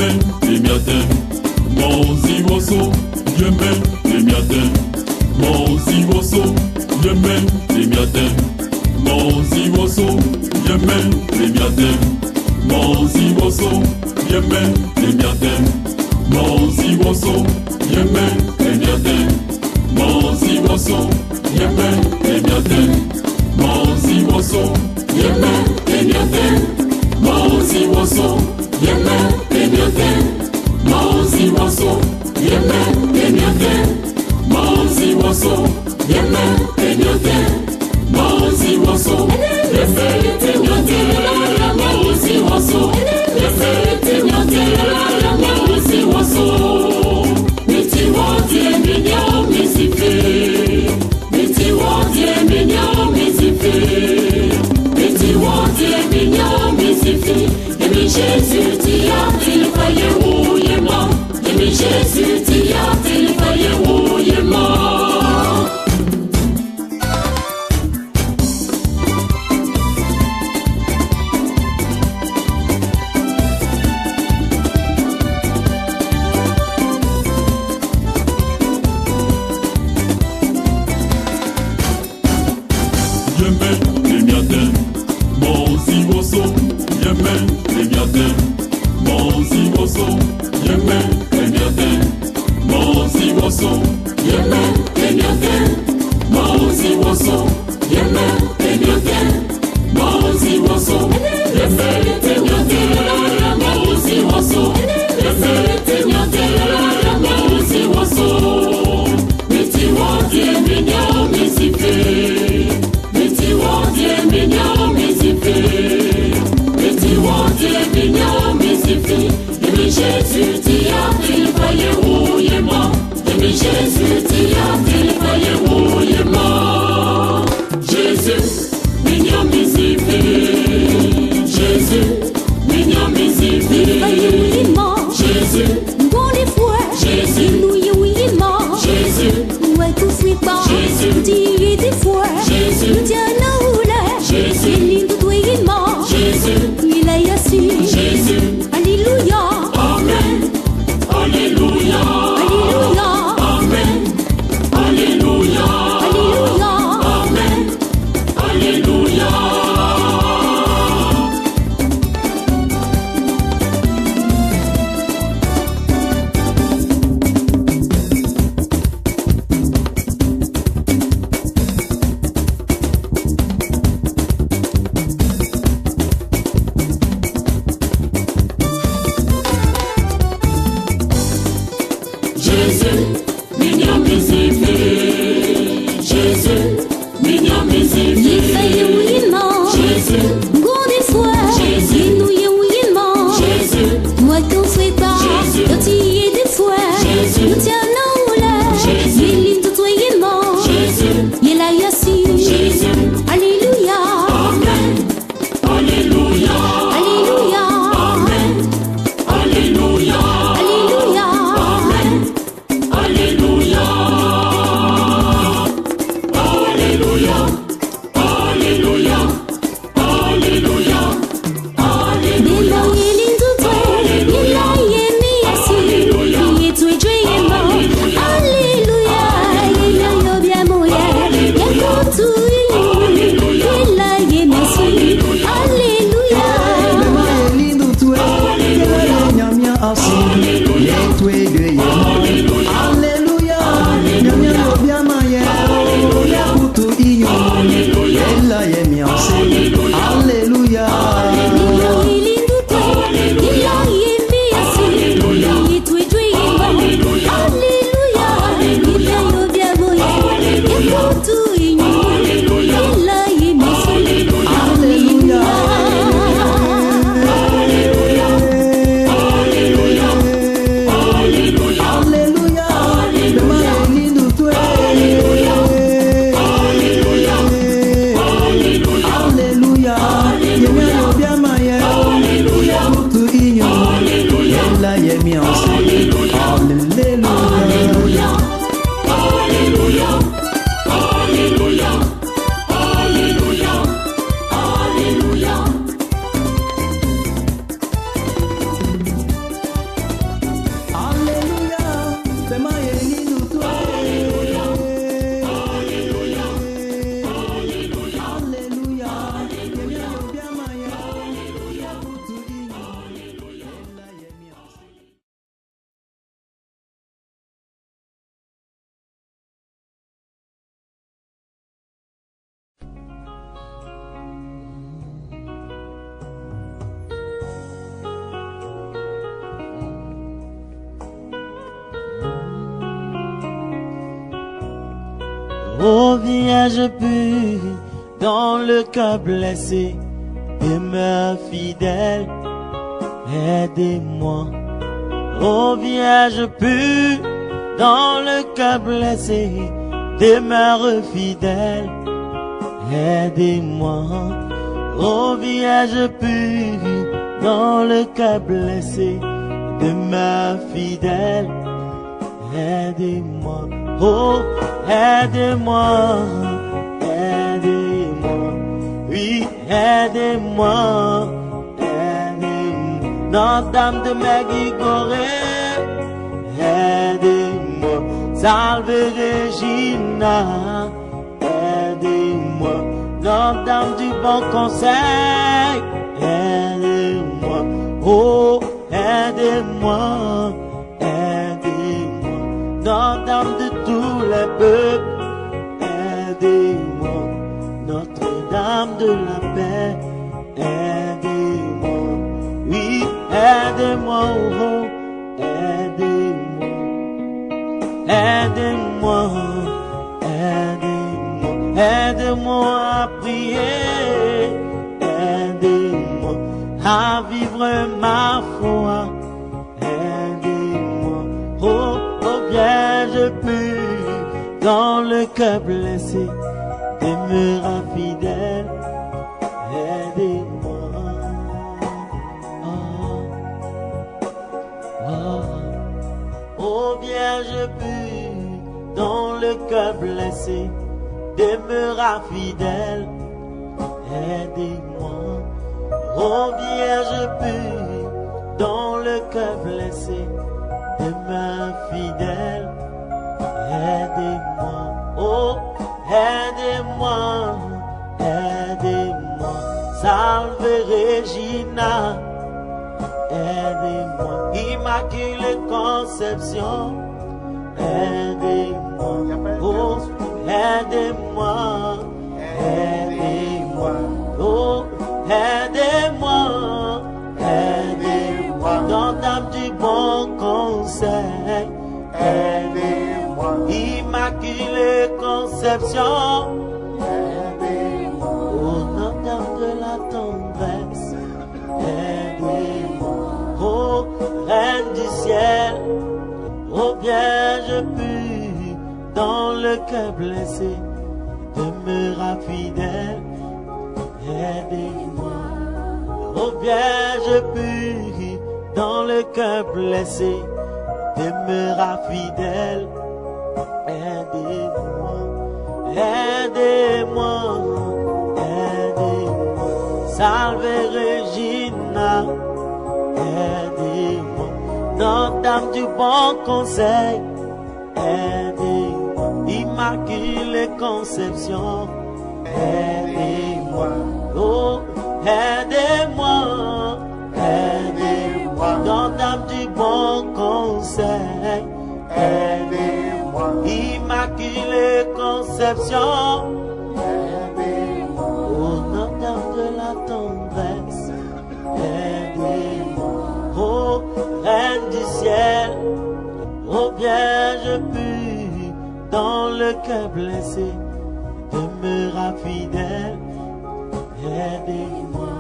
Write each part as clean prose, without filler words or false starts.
Yemen, Emiatem, Mozi Woso, Yemen, Emiatem, Mozi Woso, Yemen, Emiatem, Mozi Woso, Yemen, Emiatem, Mozi Woso, Yemen, Emiatem, Mozi Woso, Yemen, Emiatem, Mozi Woso, Yemen, Emiatem, Mozi Woso, Yemen, Emiatem, Mozi Woso, Yemen, Emiatem, Mozi Woso, Yemen, Emiatem, Mozi Woso, Yemen, Emiatem, Mozi Woso, Yemen, Emiatem, Mozi Woso, Yemen, Emiatem, Mozi Woso. Miti wadi minyo mizife, Miti wadi minyo mizife, Miti wadi minyo mizife. Emi Jésus ti a ti faye wo ye mo, Emi Jésus ti a ti faye wo ye mo. Yemen, Emiatem, Mozi Woso, Yemen, Emiatem, Mozi Woso, Yemen, Emiatem, Mozi Woso, Yemen, Emiatem, Mozi Woso, Yemen, Emiatem, Mozi Woso, Yemen, Emiatem, Mozi Woso, Yemen, Emiatem, Mozi Woso. Miti wadi minyo mizife, Miti wadi minyo mizife, Miti wadi minyo mizife. Emi Jésus ti a ti faye wo ye mo, Emi Jésus ti a ti faye wo ye mo. Jésus minyo mizife, Jésus minyo mizife, Jésus Bon les fois, Jésus, nous y oui mort. Jésus, Ouais, tout suit pas. Jésus, dis des fois. Jésus, Nous tiens nous là. Jésus, Il est tout oui mort. Jésus, Il a yasu. Jésus. Alléluia. Amen. Alléluia. Alléluia. Amen. Alléluia. Alléluia. Amen. Alléluia. Jésus, mignon mizife, Jésus, mignon mizife, Il fait oui mort. Jésus, Bon des fois. Jésus. Nous y oui mort. Jésus, Moi qu'on fait pas. Jésus. Quand il y a des fois. Jésus. Nous tiens nous là. Jésus. Il est tout oui mort. Jésus, Il a yasu. Jésus. Alléluia. Amen. Alléluia. Alléluia. Amen. Alléluia. Alléluia. Amen. Alléluia. Alléluia. Alléluia. Alléluia. Alléluia. Belo yelin tutwe, ila yemi yasi, yetwe jwe yemo. Alléluia, ila yo bien moye, yakutu yu, ila yemi yasi. Alléluia. Belo yelin tutwe, ila yemi yasi, yetwe jwe yemo. Alléluia, ila yo bien moye, yakutu yu, ila yemi yasi. Ô Vierge pure, dans le cœur blessé, demeure fidèle, aidez-moi. Ô Vierge pure, dans le cœur blessé, demeure fidèle, aidez-moi. Ô Vierge pure, dans le cœur blessé, demeure fidèle, aidez-moi. Oh, aidez-moi, aidez-moi, oui, aidez-moi, aidez-moi. Notre-Dame de Medjugorje, aidez-moi. Salve Regina, aidez-moi. Notre-Dame du bon conseil, aidez-moi. Oh, aidez-moi, aidez-moi. Notre-Dame de tous les peuples, aidez-moi. Notre-Dame de la paix, aidez-moi. Oui, aidez-moi, oh, aidez-moi. Aidez-moi, aidez-moi. Aidez-moi à prier, aidez-moi à vivre ma foi, aidez-moi. Oh, Vierge pure, dans le cœur blessé, demeura fidèle, aidez-moi. Oh, Vierge pure, dans le cœur blessé, demeura fidèle, aidez-moi. Oh, Vierge pure, dans le cœur blessé, demeure fidèle, aidez-moi. Oh, aidez-moi, aidez-moi. Salve Regina, aidez-moi. Immaculée Conception, aidez-moi. Oh, aidez-moi, aidez-moi. Oh, aidez-moi, aidez-moi. Notre-Dame du bon conseil, aidez-moi. Immaculée Conception, aidez-moi. Oh, Notre-Dame de la tendresse, aidez-moi. Oh, Reine du ciel, oh, Vierge pure, dans le cœur blessé, demeura fidèle, aidez-moi. Oh, Vierge pure, dans le cœur blessé, demeura fidèle, aidez-moi. Aidez-moi, aidez-moi. Salve Regina, aidez-moi. Notre-Dame du bon conseil, aidez-moi. Immaculée Conception, aidez-moi. Oh, aidez-moi, aidez-moi. Notre-Dame du bon conseil, aidez-moi. Immaculée Conception, aidez-moi. Oh, Notre-Dame de la tendresse, aidez-moi. Oh, Reine du ciel, oh, Vierge pure, dans le cœur blessé, demeura fidèle, aidez-moi.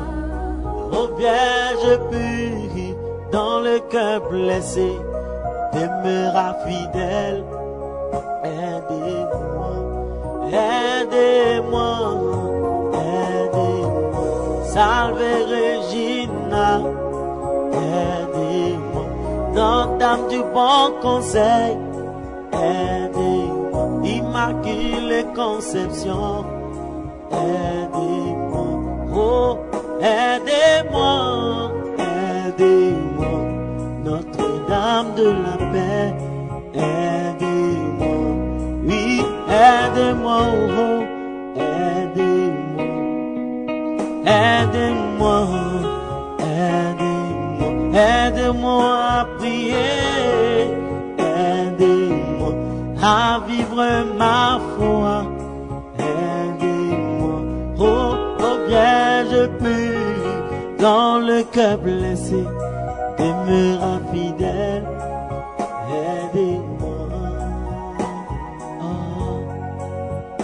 Oh, Vierge pure, dans le cœur blessé, demeura fidèle, aidez-moi. Aidez-moi, aidez-moi. Salve Regina, aidez-moi. Notre-Dame du bon conseil, aidez-moi. Immaculée Conception, aidez-moi. Oh, aidez-moi, aidez-moi. Notre-Dame de la paix, aidez-moi. Oui, aidez-moi, oh, aidez-moi. Aidez-moi, aidez-moi. Aidez-moi à prier, aidez-moi à vivre ma foi, aidez-moi. Oh, oh, Vierge pure, dans le cœur blessé, demeura fidèle, aidez-moi. Oh.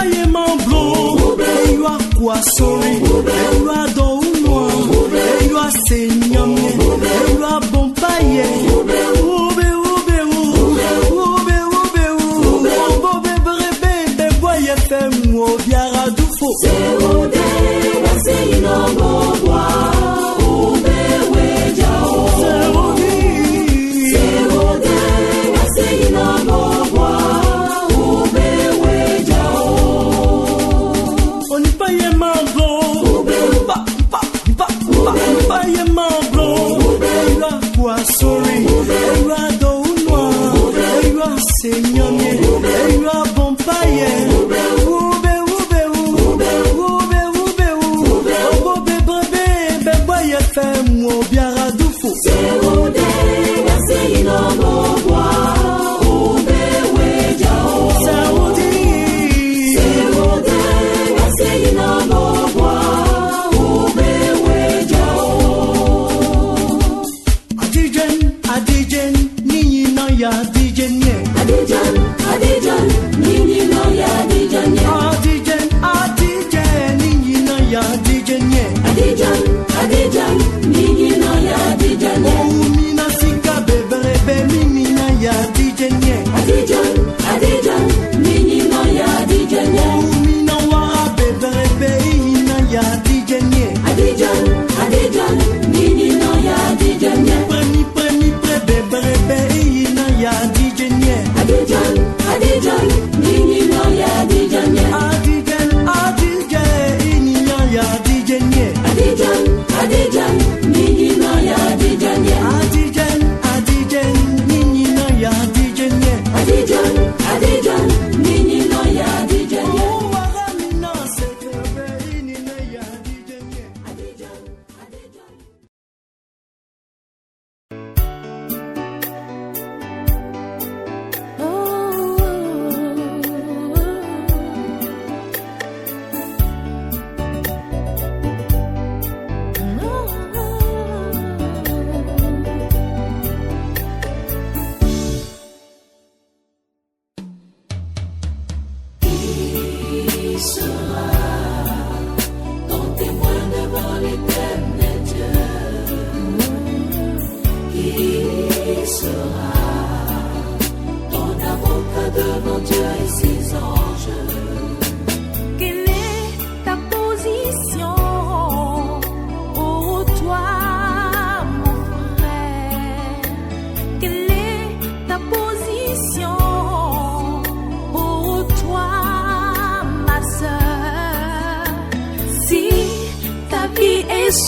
paillement blanc, et you a quoi sorry, et you a don noir, et you a seigneur, et you a bon paillet. Seigneur, et you a bon paillet.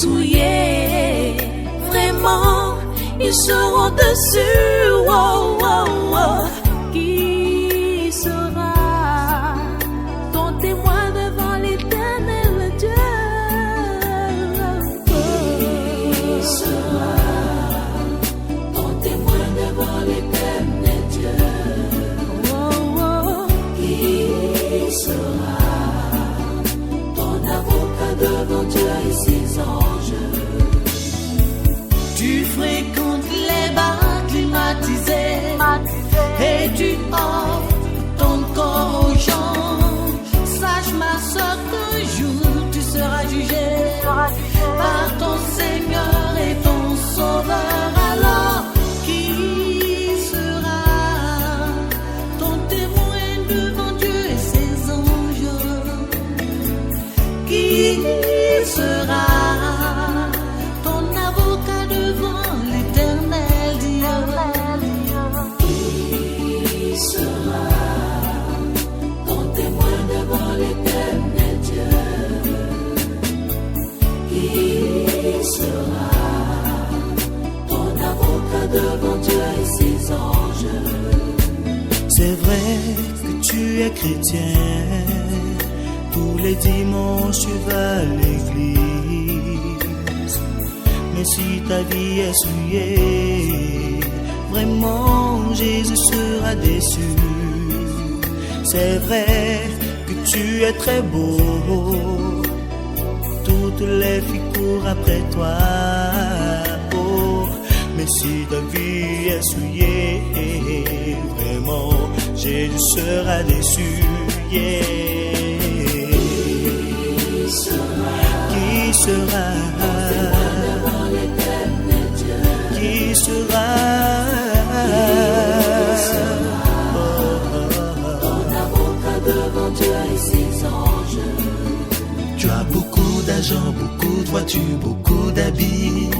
Souillés, vraiment, ils seront dessus. Oh, oh, oh. Qui sera ton témoin devant l'Éternel Dieu? Qui sera ton témoin devant l'Éternel Dieu? Oh, oh. Qui sera ton avocat devant Dieu et ses anges? Tu fréquentes les bars climatisés et tu offres ton corps aux gens. Sache ma soeur qu'un jour tu seras jugé par ton Seigneur et ton Sauveur. Alors qui sera ton témoin devant Dieu et ses anges? Qui sera ton avocat devant l'Éternel Dieu? Qui sera ton témoin devant l'Éternel Dieu? Qui sera ton avocat devant Dieu et ses anges? C'est vrai que tu es chrétien, tous les dimanches tu vas à l'église. Mais si ta vie est souillée, vraiment Jésus sera déçu. C'est vrai que tu es très beau, toutes les filles courent après toi. Oh, mais si ta vie est souillée, vraiment Jésus sera déçu. Yeah. Qui sera? Qui sera? Devant Dieu et ses anges. Tu as beaucoup d'argent, beaucoup de voitures, beaucoup d'habits.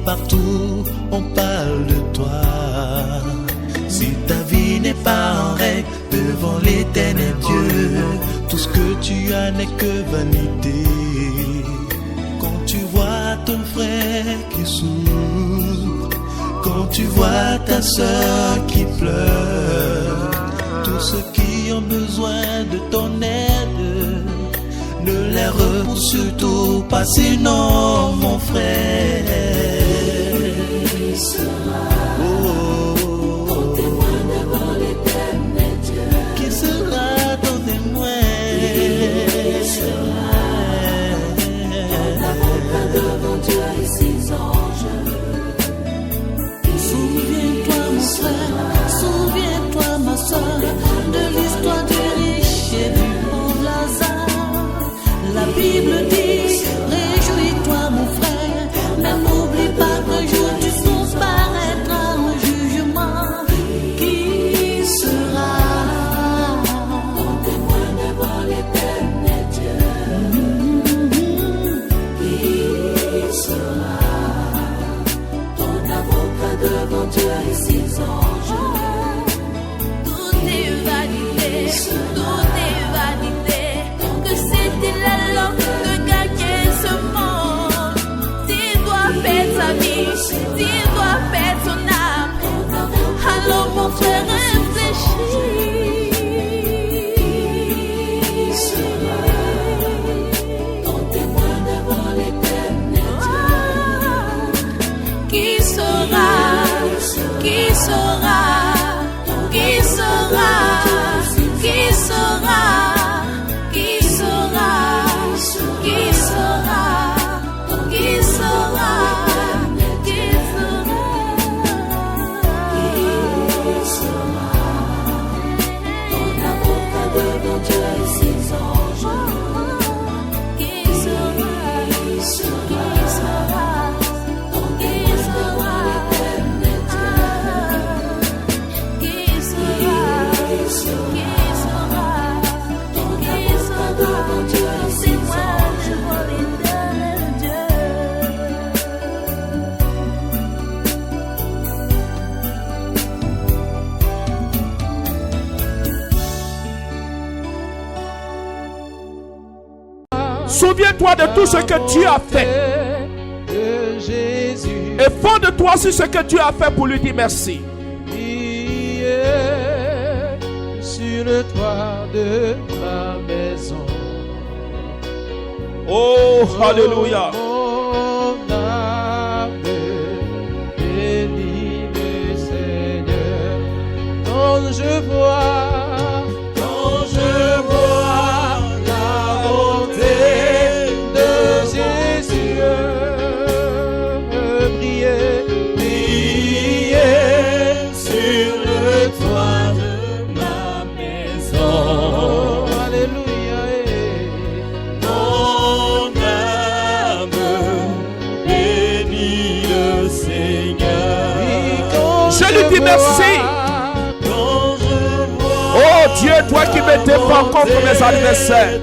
Partout on parle de toi. Si ta vie n'est pas en règle devant l'éternel Dieu, tout ce que tu as n'est que vanité. Quand tu vois ton frère qui souffre, quand tu vois ta soeur qui pleure, tous ceux qui ont besoin de ton aide, ne les repousse surtout pas, sinon mon frère. Qui sera ton témoin devant l'éternel Dieu? Qui sera ton témoin? Qui sera ton avocat devant Dieu et ses anges? Souviens-toi mon frère, souviens-toi ma soeur, de l'histoire du riche et du pauvre Lazare. La Bible dit, réjouis-toi mon frère, mais n'oublie pas qu'un jour tu comparaîtras au jugement. Qui sera Ton témoin devant l'éternel Dieu? Qui sera ton avocat devant Dieu et ses anges? Tout est vanité, tout est vanité, que c'était la langue de gagner ce monde. S'il doit perdre sa vie, s'il doit perdre son âme, alors mon frère réfléchit. Qui sera ton témoin devant l'éternel Dieu? Qui sera, qui sera, qui sera, qui sera, qui sera, qui sera, qui sera, qui sera ton avocat devant Dieu et ses anges? Qui sera, Qui sera qui sera, ton témoin devant l'éternel Dieu? qui sera, Qui sera qui sera, ton qui avocat devant Dieu et c'est ses moi anges? devant l'éternel Dieu. Souviens-toi de tout ce que Dieu a fait. De Jésus Et fonde-toi sur ce que Dieu a fait pour lui dire merci. qui est sur le toit de ma maison. Oh, alléluia. Mon âme bénit le Seigneur. Quand je vois la bonté de Jésus briller sur le toit de ma maison. Alléluia. Mon âme bénit le Seigneur. Je lui dis merci. Oh Dieu, toi qui me défends contre mes adversaires.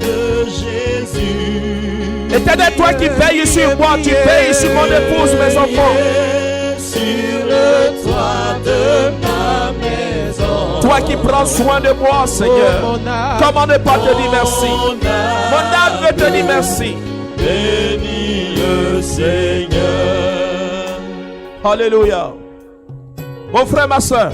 Éternel, toi qui veilles sur moi, tu veilles sur mon épouse, mes enfants. Sur le toit de ma maison. Toi qui prends soin de moi, Seigneur. Comment ne pas te dire merci? Mon âme veut te dire merci. Bénis le Seigneur. Alléluia. Mon frère, ma soeur.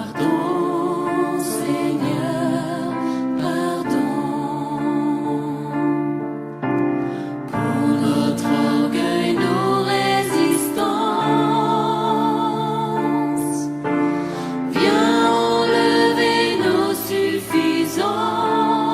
Pardon, Seigneur, pardon pour notre orgueil, nos résistances. Viens enlever nos suffisances.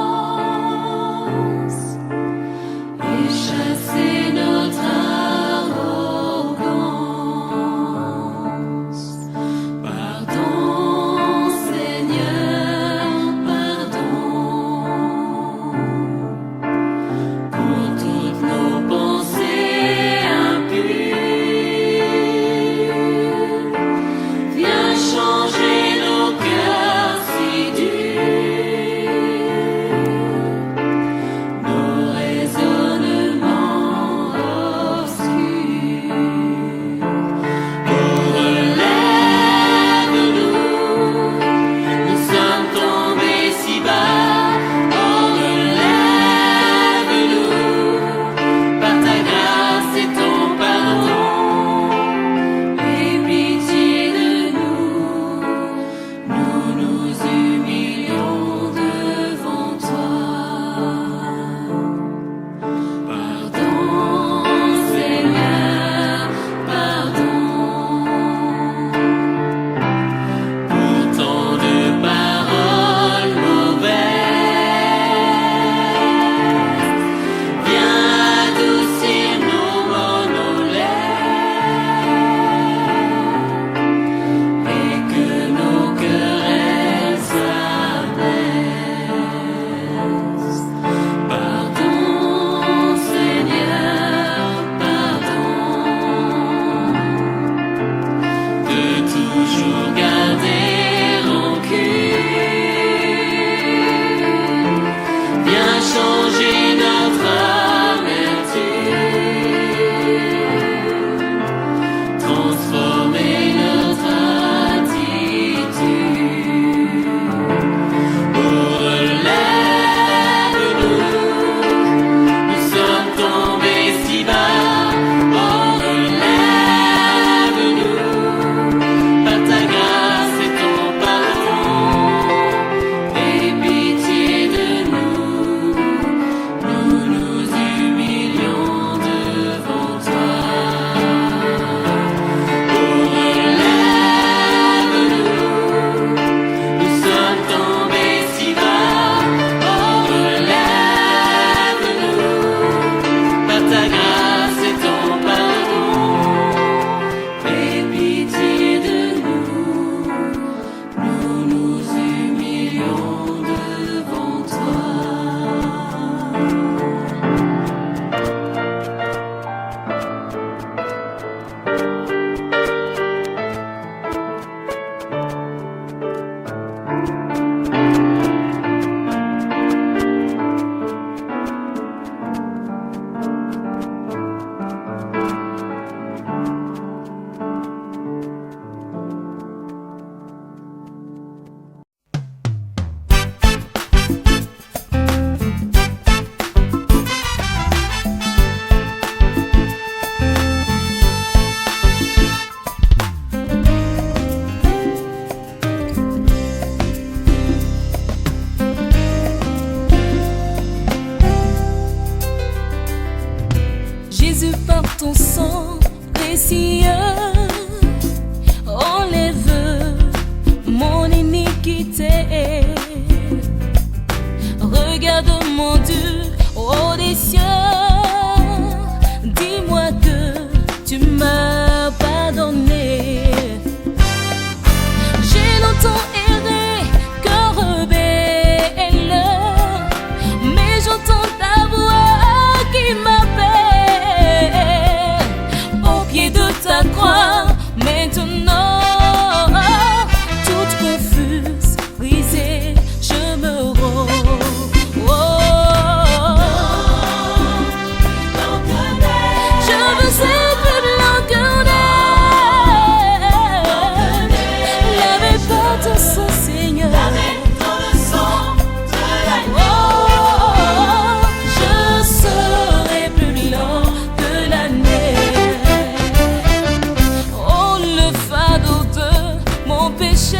mon péché.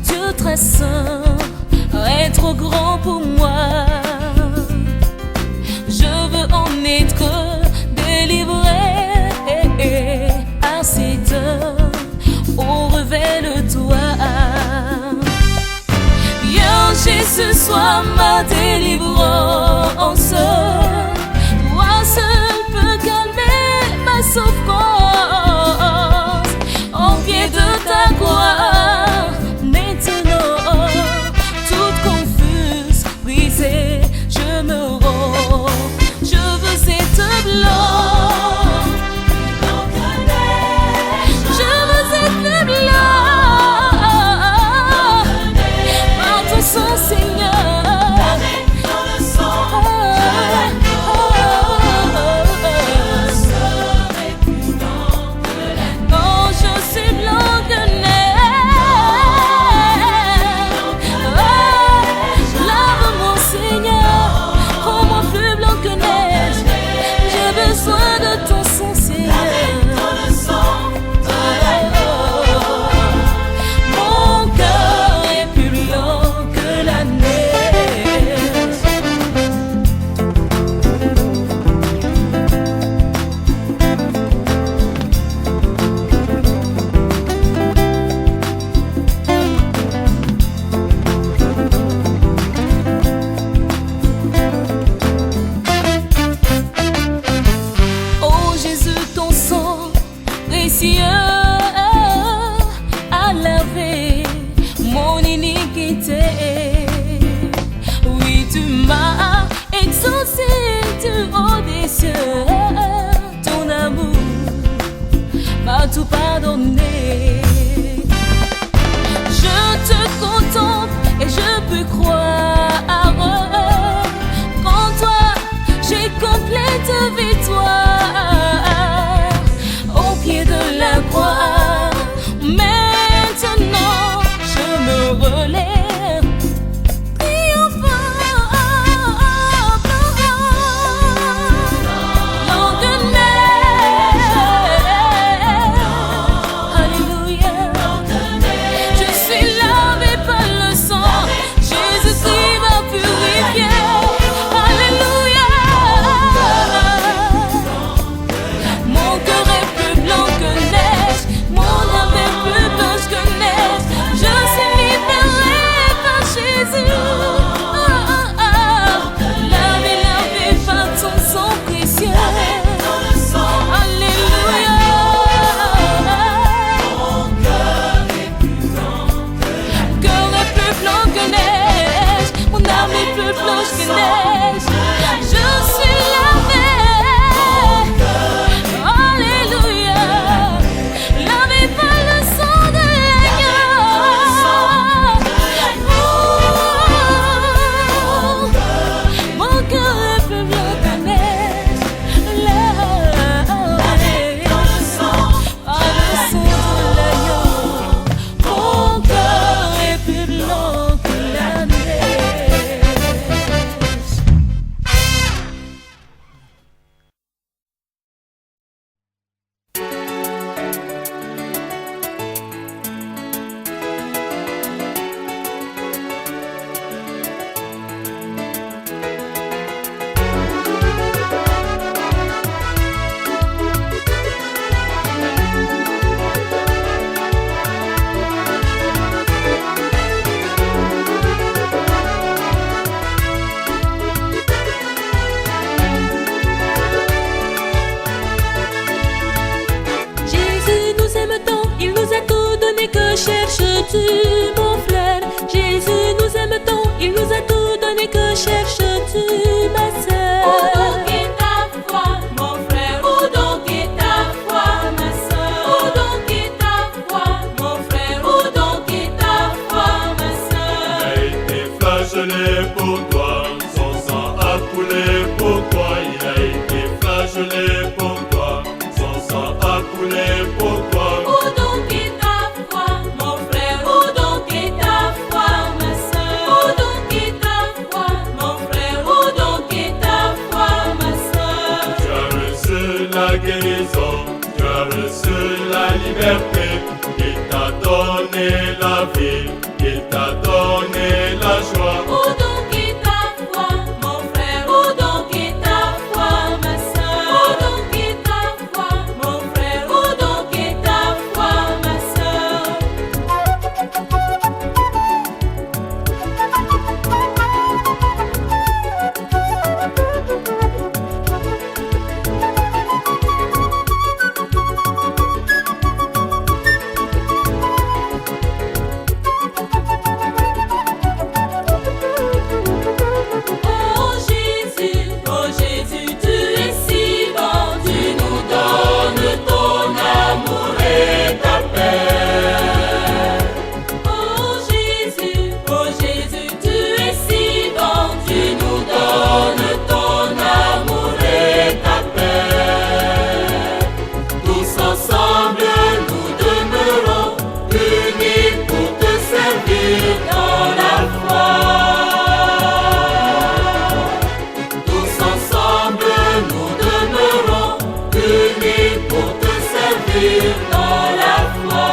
Dieu très saint est trop grand pour moi. Je veux en être délivré. À cette heure, oh révèle-toi. Viens Jésus, sois ma délivrance. Toi seul peux calmer ma souffrance. Au pied de ta croix, maintenant, toute confuse, brisée, je me rends. Je veux être blanc. Je veux être blanc. Par ton sang, Seigneur. Dans le sang de l'agneau. Je serai plus blanc que la neige. Oh, je suis blanc que neige. Lave-moi, Seigneur. Rends-moi plus blanc que neige. J'ai besoin de ton sang, Seigneur. Dans le sang de l'agneau. Mon cœur est plus blanc que la neige. Oh Jésus, ton sang précieux a lavé mon iniquité. Oui, tu m'as exaucé du haut des cieux. Ton amour m'a tout pardonné. Je te contemple et je peux croire qu'en toi j'ai complète victoire. Au pied de la croix, maintenant je me relève. Triomphant, blanc de neige. Alléluia. Je suis lavé par le sang. Jésus-Christ m'a purifié. Alléluia. Mon cœur est plus blanc que neige. Mon âme est plus blanche que neige. Je suis libéré par Jésus. Lavé, lavé par ton sang précieux. Alléluia. Mon cœur est plus blanc que neige. Mon âme est plus blanche que neige. Je suis lavé. Alléluia. Lavé par le sang de l'agneau. Mon cœur est plus blanc que neige. Lavé par le sang de l'agneau. Mon cœur est plus blanc que la neige. Jésus nous aime tant, il nous a tout donné. Que cherches-tu, mon frère? Jésus nous aime tant, il nous a tout donné. Que cherches-tu, ma sœur? Où donc est ta foi, mon frère? Où donc est ta foi, ma sœur? Où donc est ta foi, mon frère? Où donc est ta foi, ma sœur? Il a été flagellé pour toi, son sang a coulé pour toi. Il a été flagellé pour toi, son sang a coulé pour toi. Où donc est ta foi, mon frère? Où donc est ta foi, ma sœur? Où donc est ta foi, mon frère? Où donc est ta foi, ma sœur? Tu as reçu la guérison, tu as reçu la liberté. Il t'a donné la vie, il t'a donné la joie. Où donc est ta foi, mon frère? Où donc est ta foi, ma soeur? Où donc est ta foi, mon frère? Où donc est ta foi, ma soeur? Oh Jésus, tu es si bon, tu nous donnes ton amour et ta paix. Oh Jésus, tu es si bon, tu nous donnes ton amour et ta paix. Tous ensemble nous demeurons unis pour te servir dans la foi. Tous ensemble nous demeurons unis pour te servir dans la foi.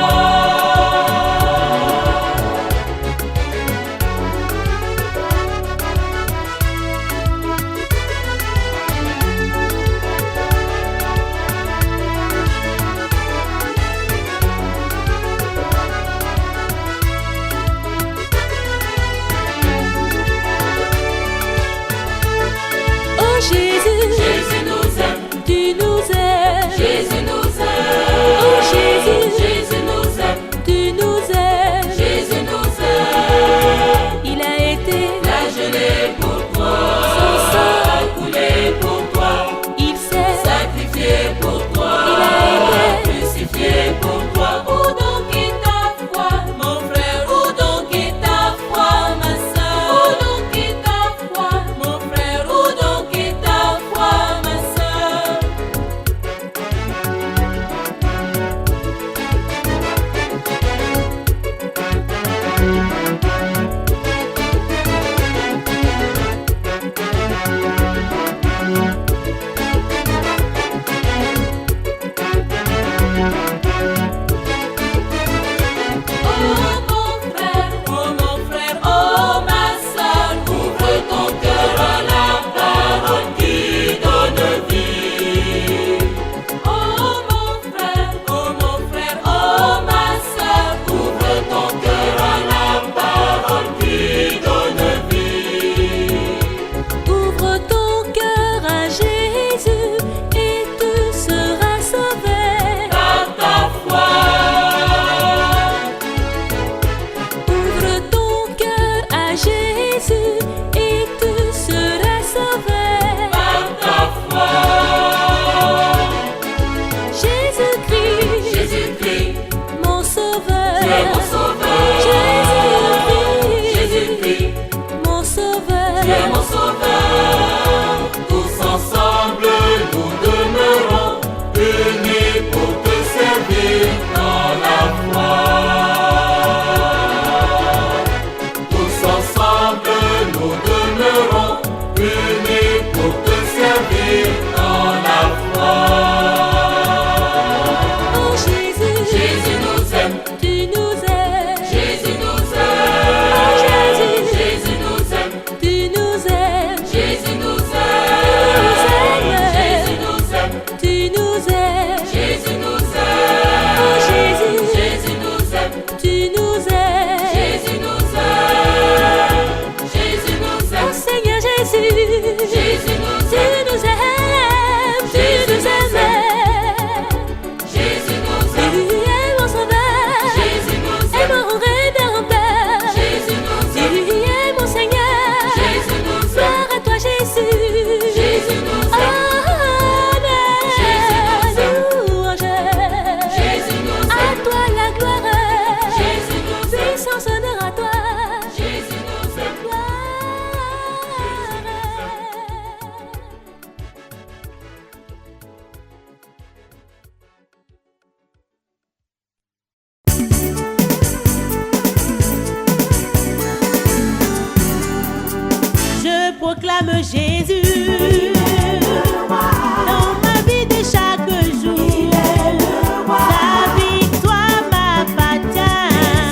Oh Jésus nous aime, tu nous aimes. Jésus nous aime. Oh Jésus nous aime, tu nous aimes. Jésus nous aime. Il a été flagellé pour toi, son sang a coulé pour toi. Il s'est sacrifié pour toi, il a été crucifié pour toi. Où donc est ta foi, mon frère? Où donc est ta foi, ma soeur? Où donc est ta foi, mon frère? Où donc est ta foi, ma soeur? Oh mon frère, oh ma soeur, ouvre ton cœur à la parole qui donne vie. Oh mon frère, oh ma soeur, ouvre ton cœur à la parole qui donne vie. Ouvre ton cœur à Jésus et tu seras sauvé par ta foi. Ouvre ton cœur à Jésus et tu seras sauvé par ta foi. Jésus-Christ, mon sauveur, tu es mon sauveur. Jésus-Christ, mon sauveur, tu es mon sauveur. Tous ensemble nous demeurons unis pour te servir dans la foi. Tous ensemble nous demeurons unis pour te servir dans la foi. Oh Jésus nous aime, tu nous aimes. Jésus nous aime. Oh Jésus nous aime, tu nous aimes. Jésus nous aime. Jésus nous aime, tu nous aimes. Jésus nous aime. Oh Jésus nous aime, tu nous aimes. Jésus nous aime. Jésus nous aime. Oh Seigneur Jésus nous aime. Tu nous aimes. Tu nous aimes. Jésus nous aime. Tu es mon sauveur. Jésus nous aime. Et mon rédempteur. Jésus nous aime. Tu es mon Seigneur. Jésus nous aime. Gloire à toi Jésus. Jésus nous aime. Amen. Jésus nous aime. Louange. Jésus nous aime. À toi la gloire. Jésus nous aime. Puissance, honneur à toi. Jésus nous aime. Gloire. Je proclame Jésus dans ma vie de chaque jour. Sa victoire m'appartient.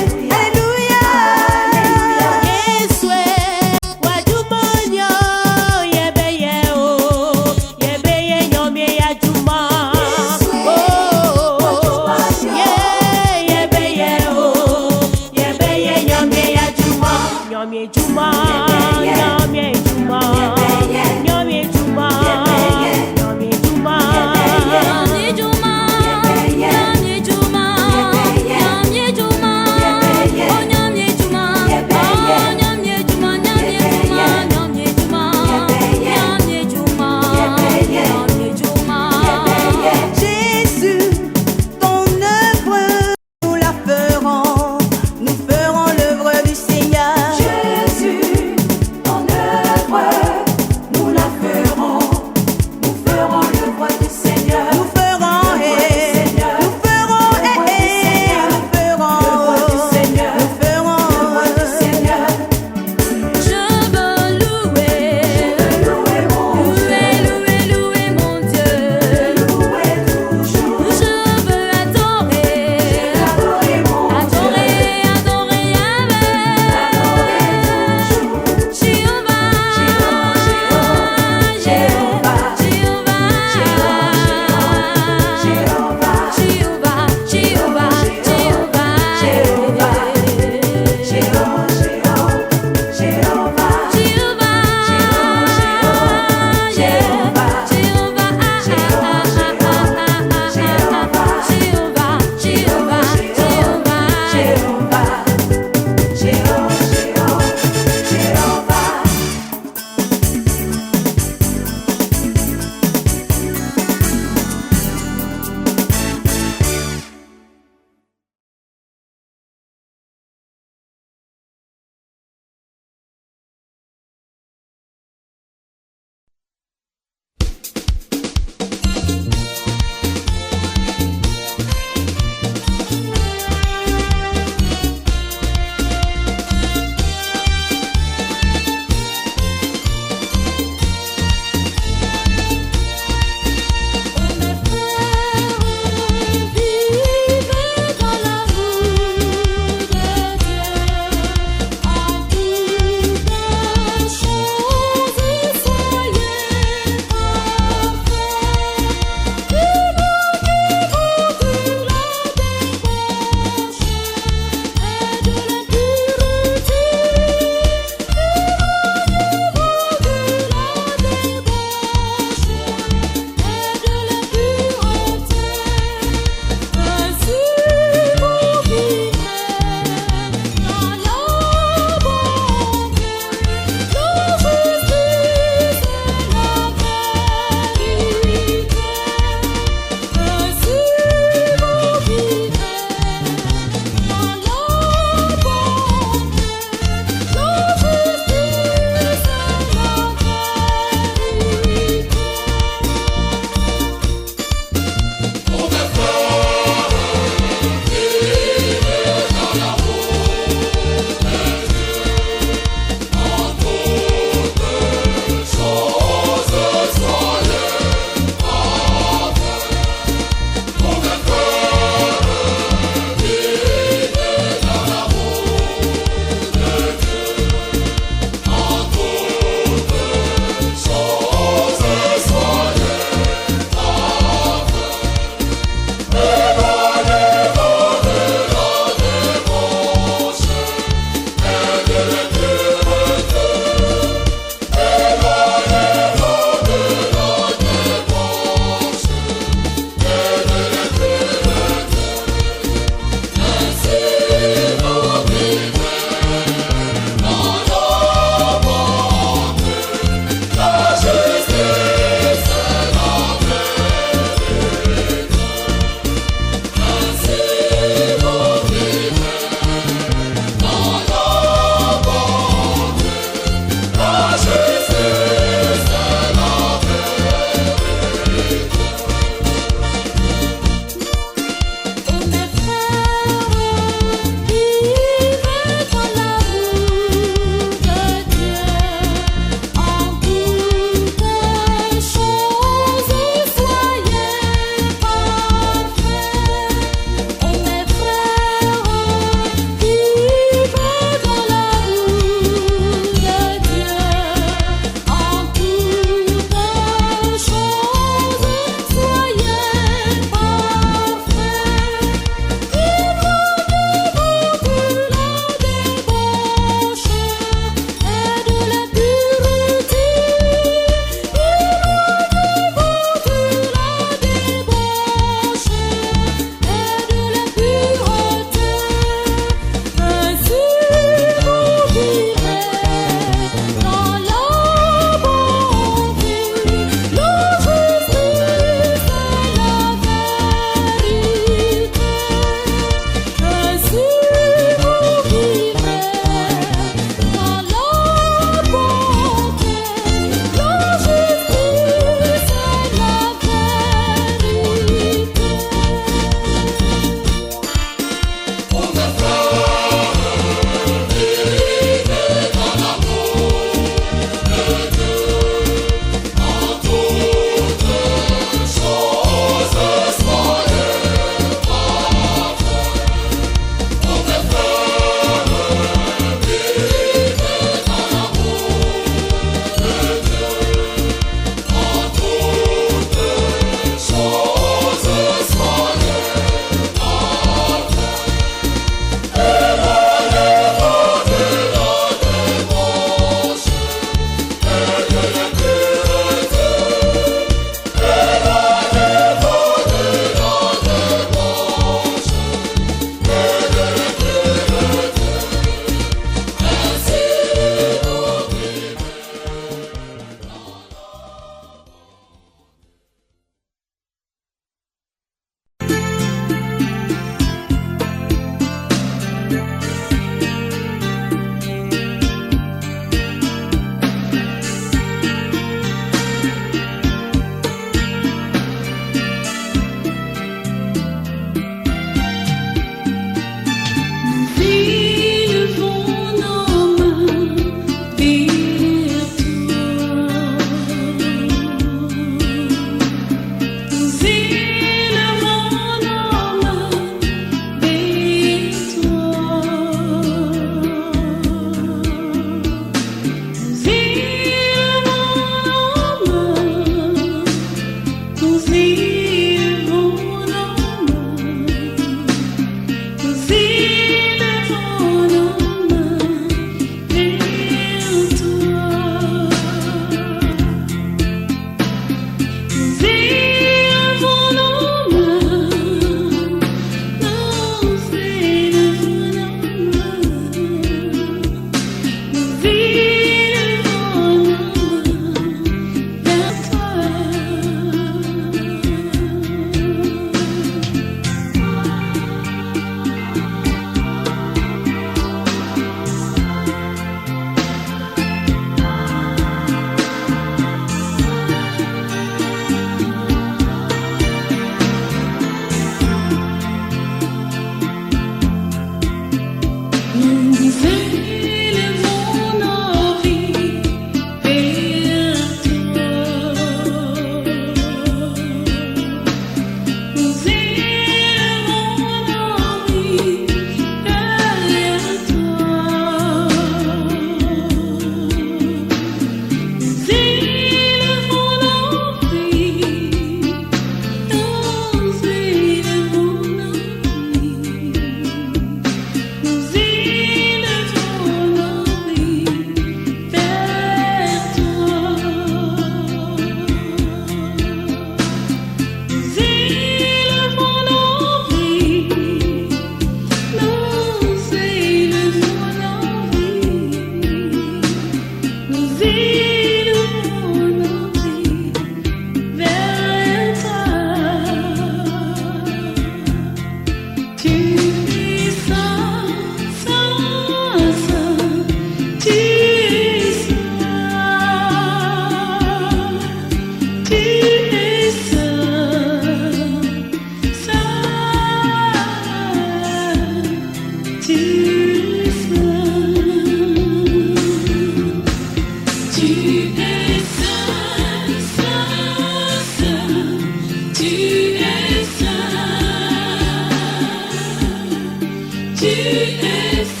Tu es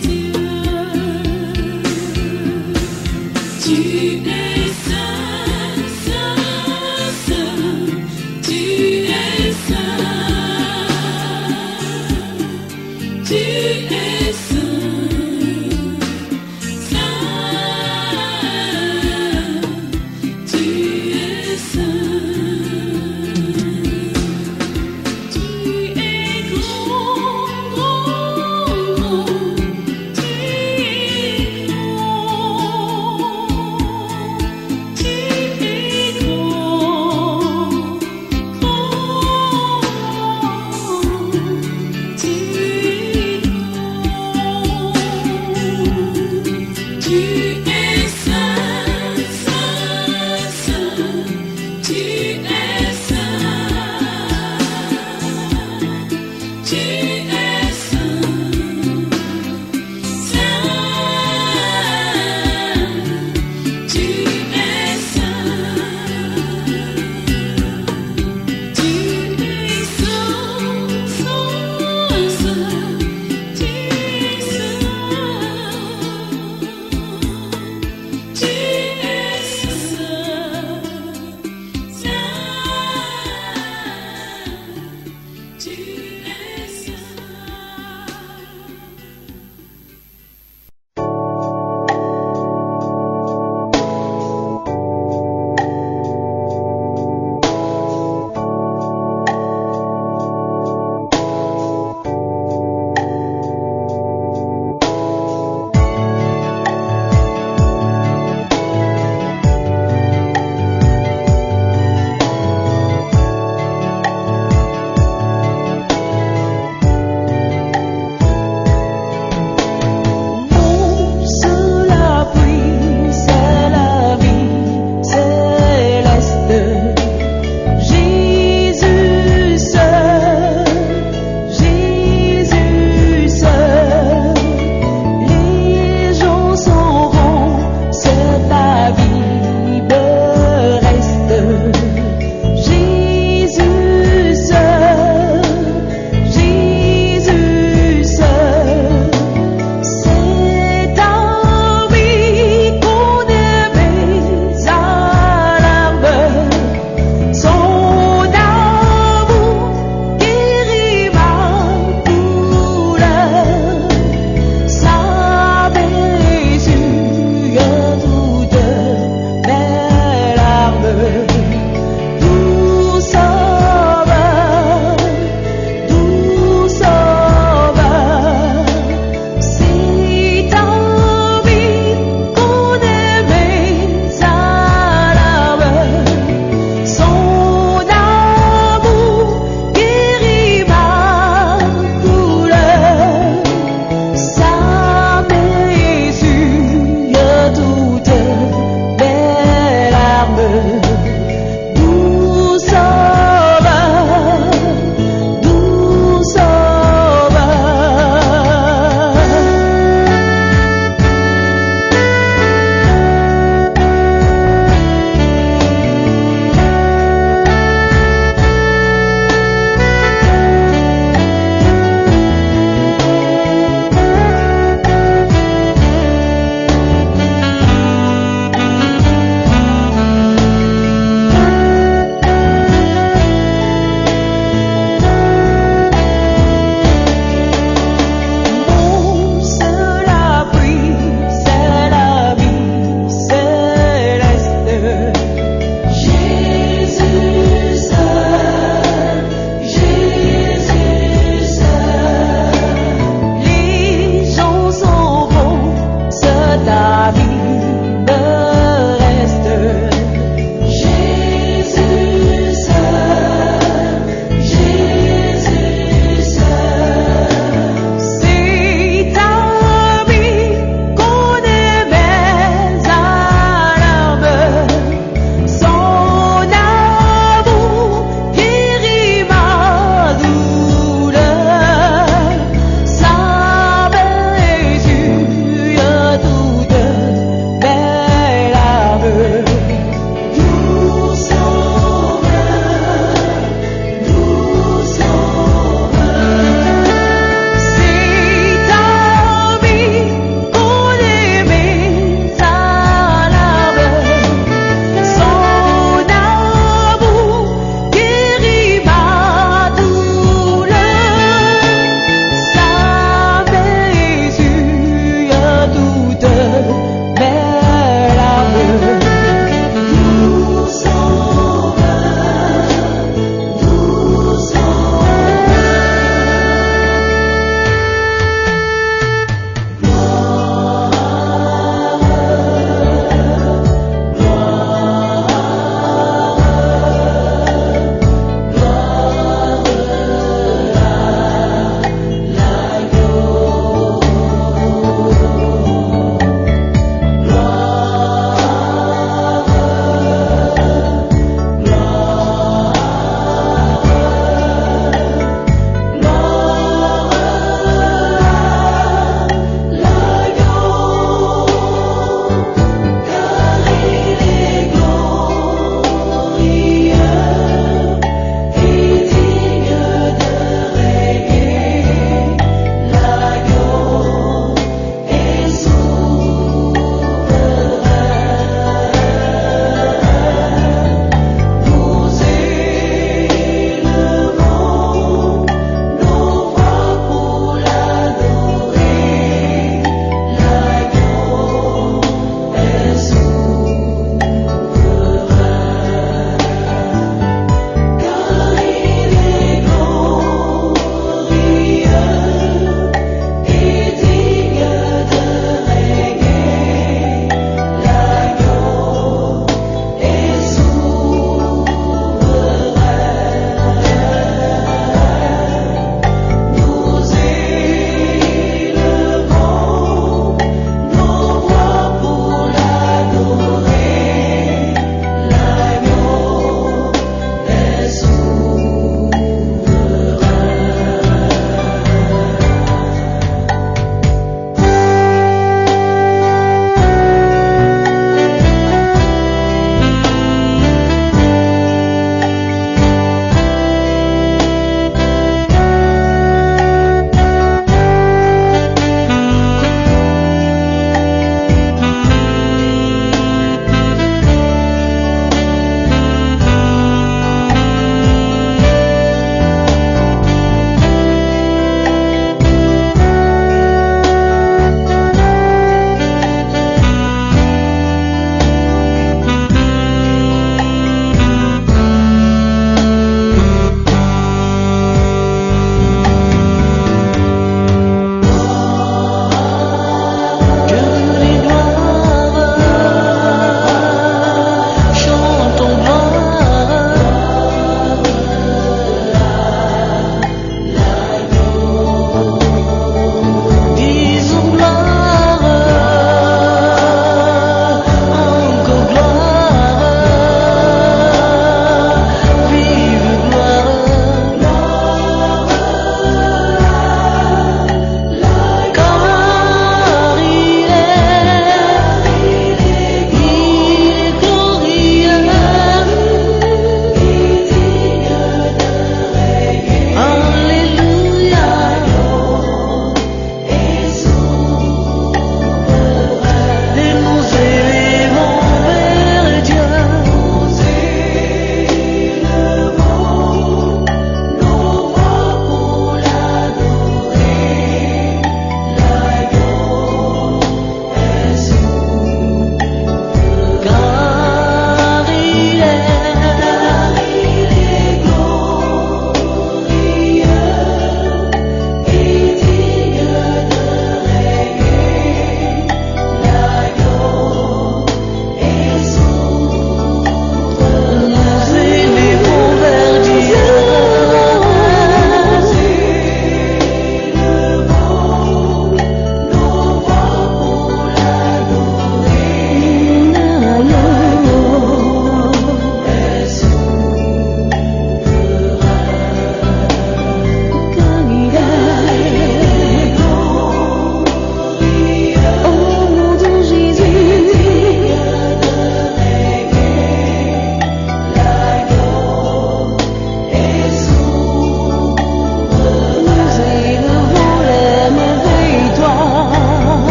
Dieu.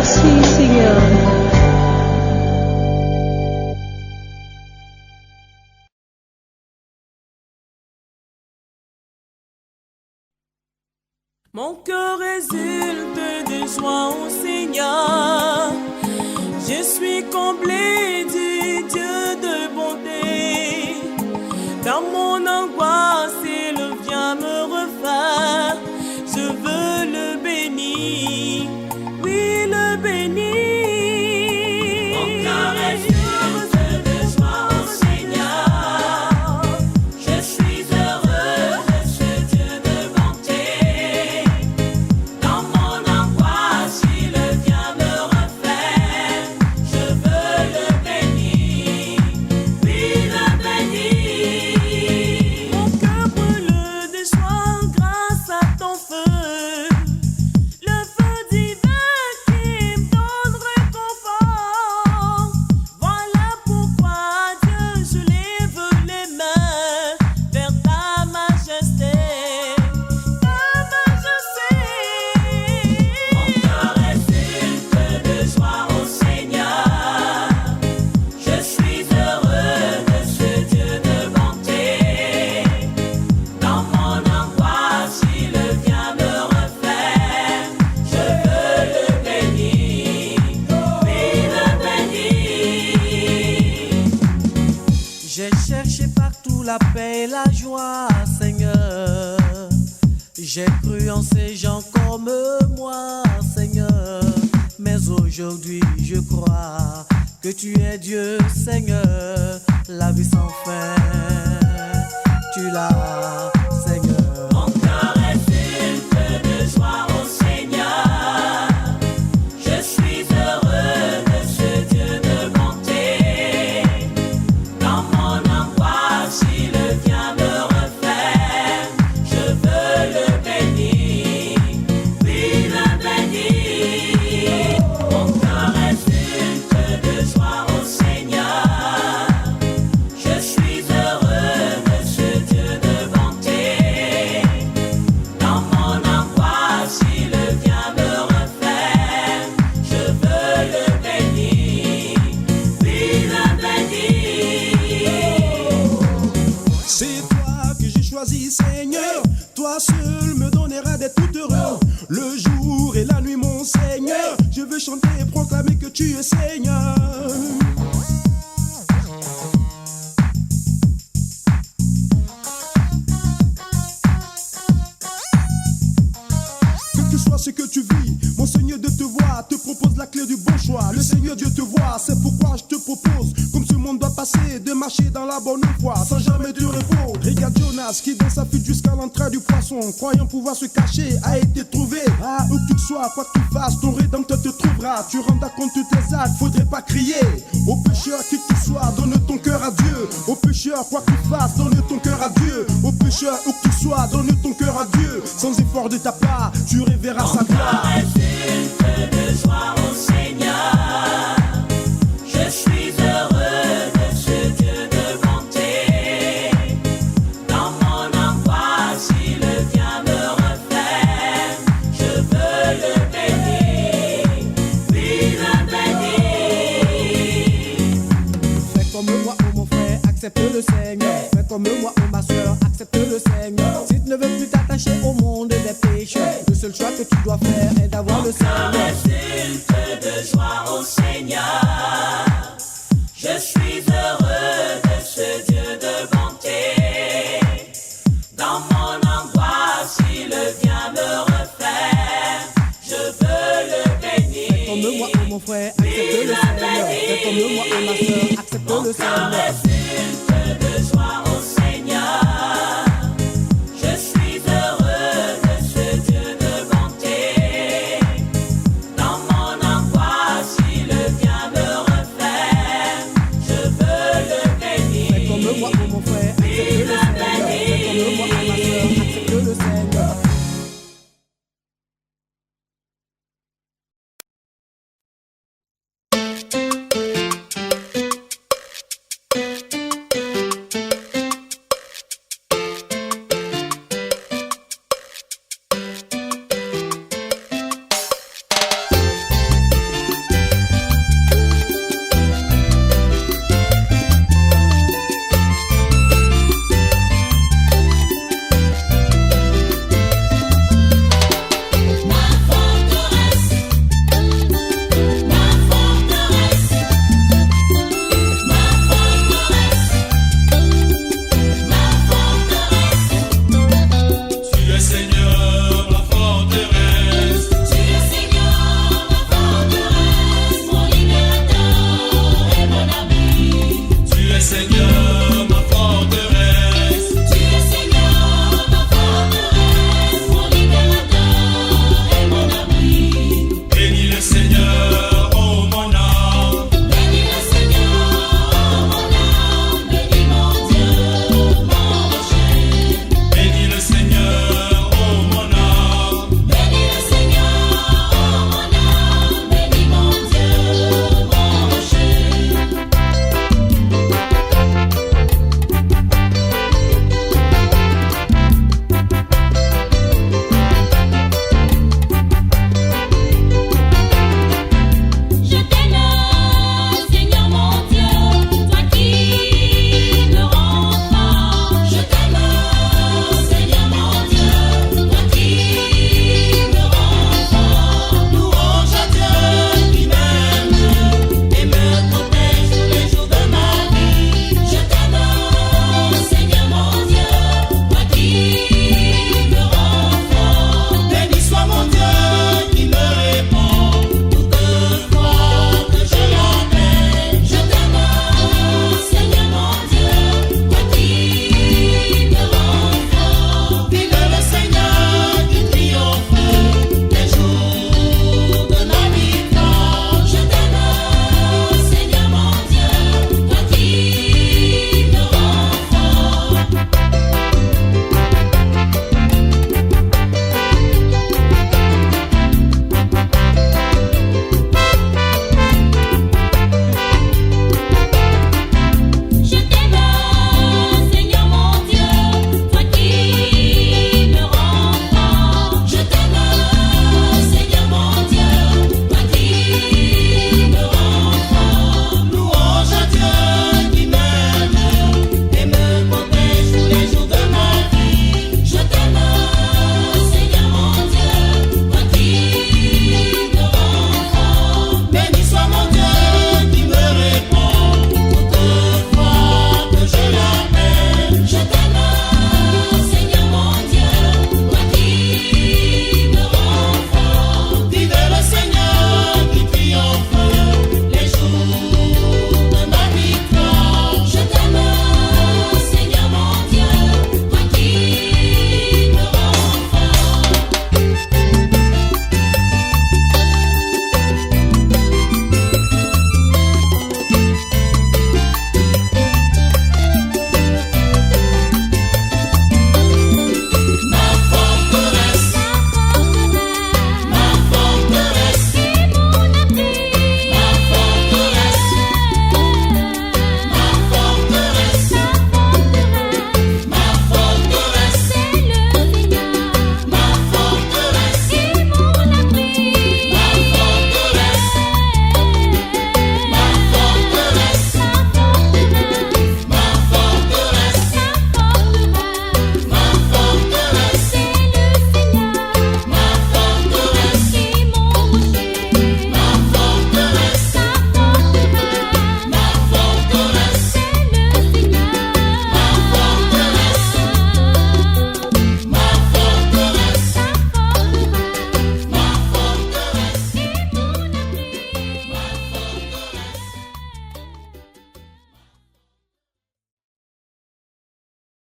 Merci Seigneur. Mon cœur résulte de joie au Seigneur. Je suis comblé du Dieu de bonté. Dans mon angoisse, il vient me refaire. Je veux le bénir, oui le bénir. Mon cœur résulte de joie au Seigneur. Je suis heureux de ce Dieu de bonté. Dans mon angoisse, il vient me refaire. Je veux le bénir, oui le bénir. Mon cœur brûle de joie grâce à ton feu. Le feu divin qui me donne réconfort. Voilà pourquoi Dieu, je lève les mains vers ta majesté. Ta majesté. Mon cœur résulte de joie au Seigneur. Je suis heureux de ce Dieu de bonté. Dans mon angoisse, il vient me refaire. Je veux le bénir, oui le bénir. J'ai cherché partout la paix et la joie, Seigneur. J'ai cru en ces gens comme moi, Seigneur. Mais aujourd'hui, je crois que tu es Dieu, Seigneur. La vie sans fin, tu l'as, Seigneur. Mon cœur résulte de joie au Seigneur. Je suis heureux de ce Dieu de bonté. Dans mon angoisse, il vient me refaire. Je veux le bénir, oui le bénir. Mon cœur résulte de joie au Seigneur. Je suis heureux de ce Dieu de bonté. Dans mon angoisse, il vient me refaire. Je veux le bénir, oui le bénir. C'est toi que j'ai choisi, Seigneur. Toi seul me donneras d'être tout heureux. Le jour et la nuit, mon Seigneur. Je veux chanter et proclamer que tu es Seigneur. Quel que soit ce que tu vis, mon Seigneur de te voir te propose la clé du bon choix. Le Seigneur Dieu te voit, c'est pourquoi je te propose, comme ce monde doit passer, de marcher dans la bonne voie, sans jamais de repos. Regarde Jonas qui dans sa fuite jusqu'à l'entrée du poisson, croyant pouvoir se cacher, a été trouvé. Ah, où que tu sois, quoi que tu fasses, ton rédempteur te trouvera. Tu rendras compte de tes actes, faudrait pas crier. Au pécheur qui que tu sois, donne ton cœur à Dieu. Au pécheur, quoi que tu fasses, donne ton cœur à Dieu. Au pécheur, où que tu sois, donne ton cœur à Dieu. Sans effort de ta part, tu reverras sa gloire. Résulte de joie au Seigneur. Je suis heureux de ce Dieu de bonté. Dans mon angoisse, il vient me refaire. Je veux le bénir, oui le bénir. Fais comme moi, oh mon frère, accepte le Seigneur. Fais comme moi, oh ma soeur, accepte le Seigneur. Si tu ne veux plus t'attacher au monde des pécheurs, le seul choix que tu dois faire est d'avoir le Seigneur. Résulte de joie au Seigneur. Je suis heureux de ce Dieu de bonté. Dans mon angoisse, il vient me refaire. Je veux le bénir. Fais comme moi, oh mon frère, accepte le Seigneur. Fais comme moi, oh ma soeur, accepte le Seigneur.